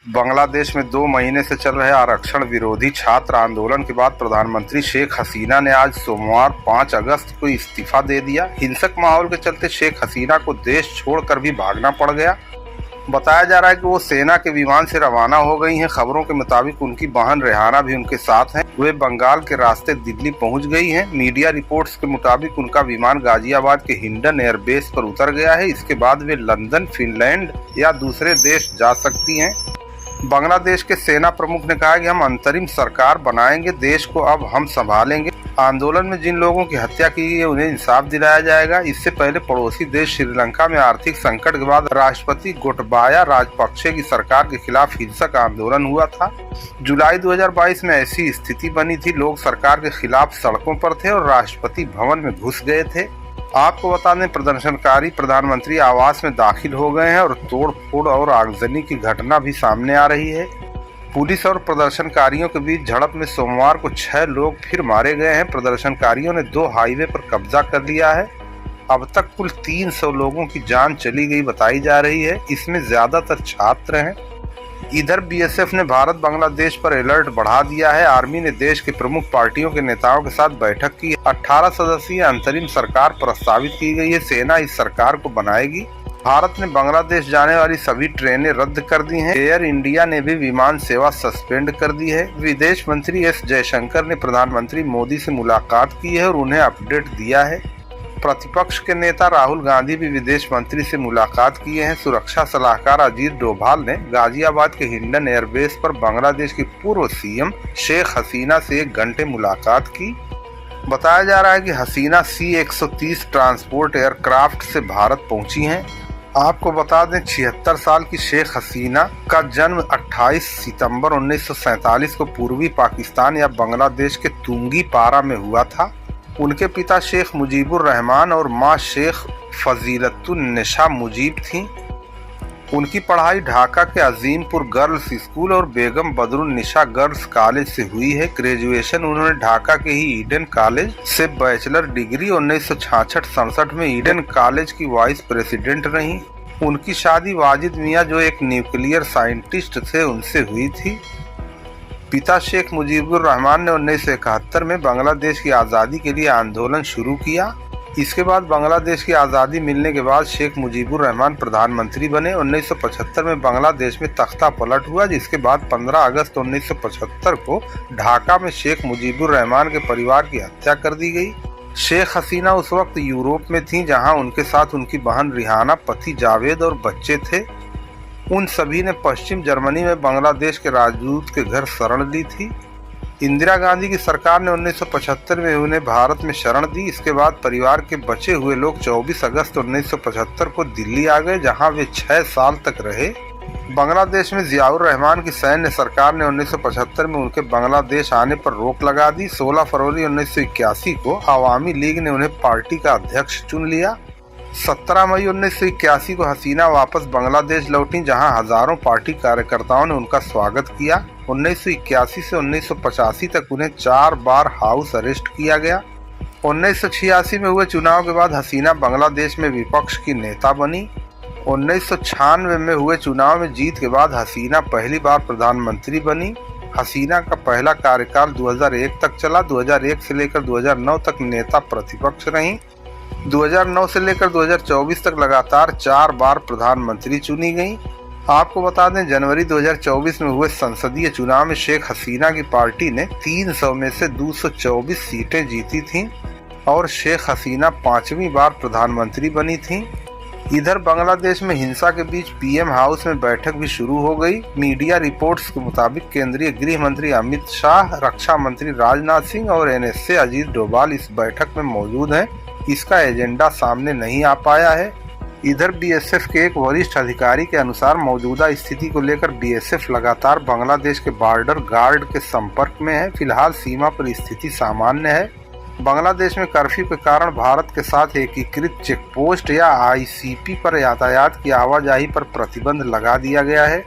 बांग्लादेश में 2 महीने से चल रहे आरक्षण विरोधी छात्र आंदोलन के बाद प्रधानमंत्री शेख हसीना ने आज सोमवार 5 अगस्त को इस्तीफा दे दिया। हिंसक माहौल के चलते शेख हसीना को देश छोड़कर भी भागना पड़ गया। बताया जा रहा है कि वो सेना के विमान से रवाना हो गई हैं। खबरों के मुताबिक उनकी बहन रेहाना भी उनके साथ हैं। वे बंगाल के रास्ते दिल्ली पहुंच गई हैं। मीडिया रिपोर्ट्स के मुताबिक उनका विमान गाजियाबाद के हिंडन एयरबेस पर उतर गया है। इसके बाद वे लंदन, फिनलैंड या दूसरे देश जा सकती हैं। बांग्लादेश के सेना प्रमुख ने कहा कि हम अंतरिम सरकार बनाएंगे, देश को अब हम संभालेंगे। आंदोलन में जिन लोगों की हत्या की गई है उन्हें इंसाफ दिलाया जाएगा। इससे पहले पड़ोसी देश श्रीलंका में आर्थिक संकट के बाद राष्ट्रपति गोटबाया राजपक्षे की सरकार के खिलाफ हिंसक आंदोलन हुआ था। जुलाई 2022 में ऐसी स्थिति बनी थी। लोग सरकार के खिलाफ सड़कों पर थे और राष्ट्रपति भवन में घुस गए थे। आपको बता दें, प्रदर्शनकारी प्रधानमंत्री आवास में दाखिल हो गए हैं और तोड़फोड़ और आगजनी की घटना भी सामने आ रही है। पुलिस और प्रदर्शनकारियों के बीच झड़प में सोमवार को 6 लोग फिर मारे गए हैं। प्रदर्शनकारियों ने 2 हाईवे पर कब्जा कर लिया है। अब तक कुल 300 लोगों की जान चली गई बताई जा रही है। इसमें ज्यादातर छात्र हैं। इधर बीएसएफ ने भारत बांग्लादेश पर अलर्ट बढ़ा दिया है। आर्मी ने देश के प्रमुख पार्टियों के नेताओं के साथ बैठक की। 18 सदस्यीय अंतरिम सरकार प्रस्तावित की गई है। सेना इस सरकार को बनाएगी। भारत ने बांग्लादेश जाने वाली सभी ट्रेनें रद्द कर दी हैं। एयर इंडिया ने भी विमान सेवा सस्पेंड कर दी है। विदेश मंत्री एस जयशंकर ने प्रधानमंत्री मोदी से मुलाकात की है और उन्हें अपडेट दिया है। प्रतिपक्ष के नेता राहुल गांधी भी विदेश मंत्री से मुलाकात किए हैं। सुरक्षा सलाहकार अजीत डोभाल ने गाजियाबाद के हिंडन एयरबेस पर बांग्लादेश की पूर्व सीएम शेख हसीना से 1 घंटे मुलाकात की। बताया जा रहा है कि हसीना C-130 ट्रांसपोर्ट एयरक्राफ्ट से भारत पहुंची हैं। आपको बता दें, 76 साल की शेख हसीना का जन्म 28 सितंबर 1947 को पूर्वी पाकिस्तान या बांग्लादेश के तुंगी पारा में हुआ था। उनके पिता शेख मुजीबुर रहमान और मां शेख फजीलतुन्निसा मुजीब थीं। उनकी पढ़ाई ढाका के अजीमपुर गर्ल्स स्कूल और बेगम बदरुन्निसा गर्ल्स कॉलेज से हुई है। ग्रेजुएशन उन्होंने ढाका के ही ईडन कॉलेज से बैचलर डिग्री 1966-67 में ईडन कॉलेज की वाइस प्रेसिडेंट रहीं। उनकी शादी वाजिद मियां, जो एक न्यूक्लियर साइंटिस्ट थे, उनसे हुई थी। पिता शेख मुजीबुर रहमान ने 1971 में बांग्लादेश की आज़ादी के लिए आंदोलन शुरू किया। इसके बाद बांग्लादेश की आज़ादी मिलने के बाद शेख मुजीबुर रहमान प्रधानमंत्री बने। 1975 में बांग्लादेश में तख्ता पलट हुआ, जिसके बाद 15 अगस्त 1975 को ढाका में शेख मुजीबुर रहमान के परिवार की हत्या कर दी गई। शेख हसीना उस वक्त यूरोप में थी, जहां उनके साथ उनकी बहन रिहाना, पति जावेद और बच्चे थे। उन सभी ने पश्चिम जर्मनी में बांग्लादेश के राजदूत के घर शरण ली थी। इंदिरा गांधी की सरकार ने 1975 में उन्हें भारत में शरण दी। इसके बाद परिवार के बचे हुए लोग 24 अगस्त 1975 को दिल्ली आ गए, जहां वे 6 साल तक रहे। बांग्लादेश में जियाउर रहमान की सैन्य सरकार ने 1975 में उनके बांग्लादेश आने पर रोक लगा दी। 16 फरवरी 1981 को अवामी लीग ने उन्हें पार्टी का अध्यक्ष चुन लिया। 17 मई 1981 को हसीना वापस बांग्लादेश लौटी, जहां हजारों पार्टी कार्यकर्ताओं ने उनका स्वागत किया। 1981 से 1985 तक उन्हें 4 बार हाउस अरेस्ट किया गया। 1986 में हुए चुनाव के बाद हसीना बांग्लादेश में विपक्ष की नेता बनी। 1996 में हुए चुनाव में जीत के बाद हसीना पहली बार प्रधानमंत्री बनी। हसीना का पहला कार्यकाल 2001 तक चला। 2001 से लेकर 2009 तक नेता प्रतिपक्ष रहीं। 2009 से लेकर 2024 तक लगातार 4 बार प्रधानमंत्री चुनी गई। आपको बता दें, जनवरी 2024 में हुए संसदीय चुनाव में शेख हसीना की पार्टी ने 300 में से 224 सीटें जीती थीं और शेख हसीना 5वीं बार प्रधानमंत्री बनी थीं। इधर बांग्लादेश में हिंसा के बीच पीएम हाउस में बैठक भी शुरू हो गई। मीडिया रिपोर्ट्स के मुताबिक केंद्रीय गृह मंत्री अमित शाह, रक्षा मंत्री राजनाथ सिंह और एनएसए अजीत डोभाल इस बैठक में मौजूद हैं। इसका एजेंडा सामने नहीं आ पाया है। इधर बीएसएफ के एक वरिष्ठ अधिकारी के अनुसार मौजूदा स्थिति को लेकर बीएसएफ लगातार बांग्लादेश के बॉर्डर गार्ड के संपर्क में है। फिलहाल सीमा पर स्थिति सामान्य है। बांग्लादेश में कर्फ्यू के कारण भारत के साथ एकीकृत चेकपोस्ट या आईसीपी पर यातायात की आवाजाही पर प्रतिबंध लगा दिया गया है।